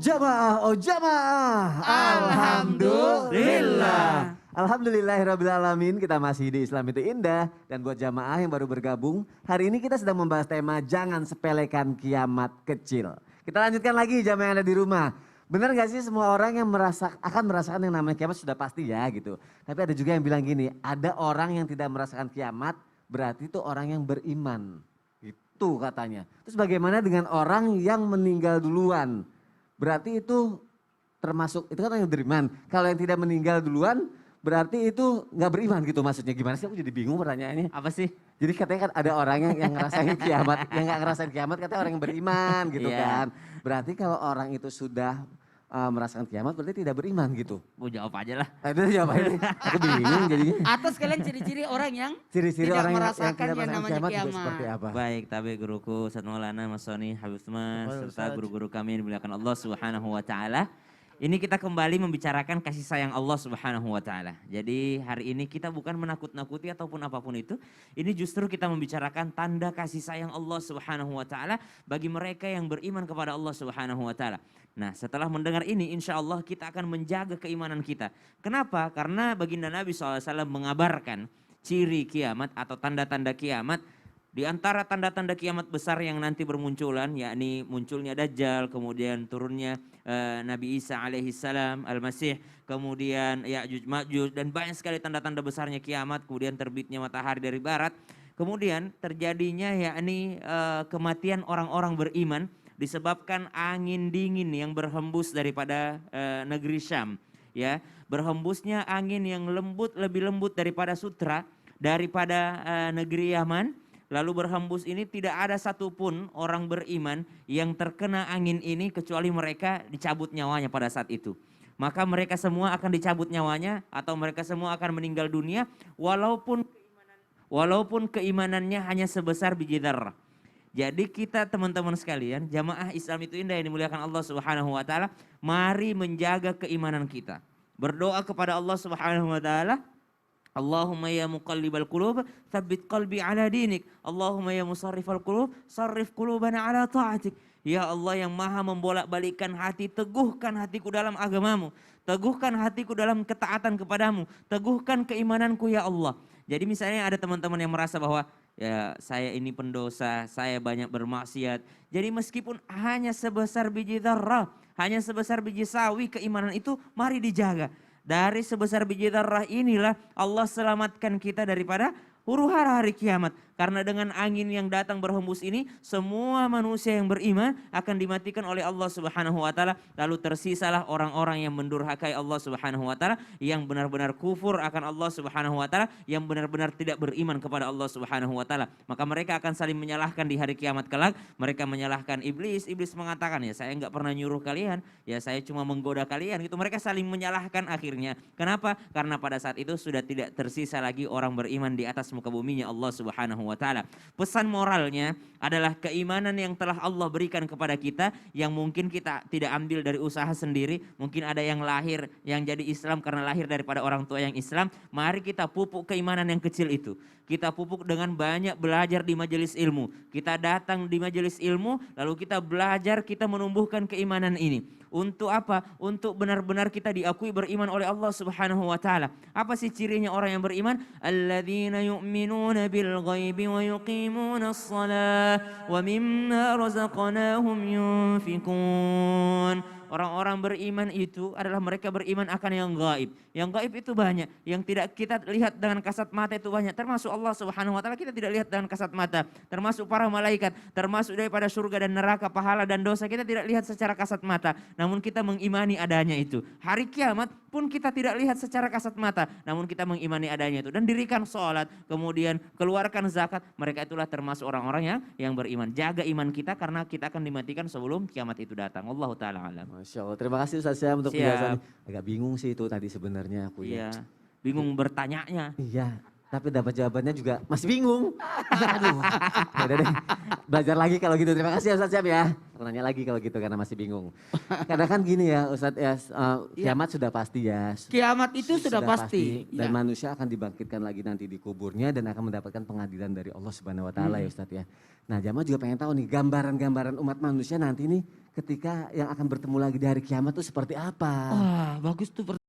jamaah, oh jamaah. Alhamdulillah. Alhamdulillahirrabbilalamin, kita masih di Islam itu Indah. Dan buat jamaah yang baru bergabung, hari ini kita sedang membahas tema jangan sepelekan kiamat kecil. Kita lanjutkan lagi jamaah yang ada di rumah. Benar gak sih semua orang yang akan merasakan yang namanya kiamat sudah pasti ya gitu. Tapi ada juga yang bilang gini, ada orang yang tidak merasakan kiamat berarti itu orang yang beriman. Gitu katanya. Terus bagaimana dengan orang yang meninggal duluan? Berarti itu termasuk, itu kan orang yang beriman. Kalau yang tidak meninggal duluan berarti itu nggak beriman gitu maksudnya. Gimana sih, aku jadi bingung pertanyaannya. Apa sih? Jadi katanya kan ada orang yang ngerasain kiamat, yang nggak ngerasain kiamat katanya orang yang beriman gitu kan. Berarti kalau orang itu sudah merasakan kiamat berarti tidak beriman gitu. Mau jawab aja lah. Itu jawab aja. Aku bingung jadinya. Atau sekalian ciri-ciri orang yang Ciri-ciri tidak orang yang merasakan tidak yang merasakan namanya kiamat itu kiamat. seperti apa? Baik, tapi guruku Ustaz Maulana Mas Soni Habib Mas serta guru-guru kami yang dimuliakan Allah Subhanahu wa taala. Ini kita kembali membicarakan kasih sayang Allah Subhanahu wa taala. Jadi hari ini kita bukan menakut-nakuti ataupun apapun itu. Ini justru kita membicarakan tanda kasih sayang Allah Subhanahu wa taala bagi mereka yang beriman kepada Allah Subhanahu wa taala. Nah, setelah mendengar ini insya Allah kita akan menjaga keimanan kita. Kenapa? Karena baginda Nabi SAW mengabarkan ciri kiamat atau tanda-tanda kiamat. Di antara tanda-tanda kiamat besar yang nanti bermunculan, yakni munculnya Dajjal, kemudian turunnya Nabi Isa alaihissalam, Al-Masih, kemudian Ya'juj Ma'juj, dan banyak sekali tanda-tanda besarnya kiamat, kemudian terbitnya matahari dari barat, kemudian terjadinya yakni kematian orang-orang beriman disebabkan angin dingin yang berhembus daripada negeri Syam, ya, berhembusnya angin yang lembut, lebih lembut daripada sutra, daripada negeri Yaman. Lalu berhembus ini tidak ada satupun orang beriman yang terkena angin ini kecuali mereka dicabut nyawanya pada saat itu. Maka mereka semua akan dicabut nyawanya atau mereka semua akan meninggal dunia walaupun keimanannya hanya sebesar biji dzarrah. Jadi kita teman-teman sekalian, jamaah Islam itu Indah yang dimuliakan Allah Subhanahu wa taala, mari menjaga keimanan kita. Berdoa kepada Allah Subhanahu wa taala, Allahumma ya muqallibal qulub, tsabbit qalbi ala dinik. Allahumma ya musarrifal qulub, sarrif qulubana ala ta'atik. Ya Allah yang maha membolak-balikkan hati, teguhkan hatiku dalam agamamu. Teguhkan hatiku dalam ketaatan kepadamu. Teguhkan keimananku ya Allah. Jadi misalnya ada teman-teman yang merasa bahwa ya saya ini pendosa, saya banyak bermaksiat. Jadi meskipun hanya sebesar biji dzarrah, hanya sebesar biji sawi, keimanan itu mari dijaga. Dari sebesar biji dzarrah inilah Allah selamatkan kita daripada huru-hara hari kiamat. Karena dengan angin yang datang berhembus ini, semua manusia yang beriman akan dimatikan oleh Allah Subhanahu wa taala. Lalu tersisalah orang-orang yang mendurhakai Allah Subhanahu wa taala, yang benar-benar kufur akan Allah Subhanahu wa taala, yang benar-benar tidak beriman kepada Allah Subhanahu wa taala. Maka mereka akan saling menyalahkan di hari kiamat kelak. Mereka menyalahkan iblis. Iblis mengatakan, ya saya enggak pernah nyuruh kalian, ya saya cuma menggoda kalian gitu. Mereka saling menyalahkan akhirnya. Kenapa? Karena pada saat itu sudah tidak tersisa lagi orang beriman di atas muka buminya Allah Subhanahu wa taala. Pesan moralnya adalah keimanan yang telah Allah berikan kepada kita yang mungkin kita tidak ambil dari usaha sendiri. Mungkin ada yang lahir yang jadi Islam karena lahir daripada orang tua yang Islam. Mari kita pupuk keimanan yang kecil itu. Kita pupuk dengan banyak belajar di majelis ilmu. Kita datang di majelis ilmu lalu kita belajar, kita menumbuhkan keimanan ini. Untuk apa? Untuk benar-benar kita diakui beriman oleh Allah Subhanahu wa taala. Apa sih cirinya orang yang beriman? Alladzina yu'minuna bil ghaibi wa yuqimunas shalah wa mimma razaqnahum yunfikun. Orang-orang beriman itu adalah mereka beriman akan yang gaib. Yang gaib itu banyak. Yang tidak kita lihat dengan kasat mata itu banyak. Termasuk Allah Subhanahu wa taala kita tidak lihat dengan kasat mata. Termasuk para malaikat, termasuk daripada surga dan neraka, pahala dan dosa kita tidak lihat secara kasat mata. Namun kita mengimani adanya itu. Hari kiamat pun kita tidak lihat secara kasat mata. Namun kita mengimani adanya itu. Dan dirikan sholat, kemudian keluarkan zakat. Mereka itulah termasuk orang-orang yang beriman. Jaga iman kita karena kita akan dimatikan sebelum kiamat itu datang. Wallahu ta'ala alam. Masya Allah, terima kasih Ustaz Syam untuk penjelasannya. Agak bingung sih itu tadi sebenarnya aku ya. Iya, bingung bertanyanya. Iya, Tapi dapat jawabannya juga masih bingung. Aduh, ya udah deh. Belajar lagi kalau gitu. Terima kasih ya Ustadz Syam ya. Nanya lagi kalau gitu karena masih bingung. Karena kan gini ya Ustadz ya, kiamat sudah pasti ya. kiamat itu sudah pasti. Dan Ya. manusia akan dibangkitkan lagi nanti di kuburnya dan akan mendapatkan pengadilan dari Allah Subhanahu Wa Taala ya Ustadz ya. Nah jamaah juga pengen tahu nih gambaran-gambaran umat manusia nanti nih ketika yang akan bertemu lagi di hari kiamat itu seperti apa. Wah, bagus tuh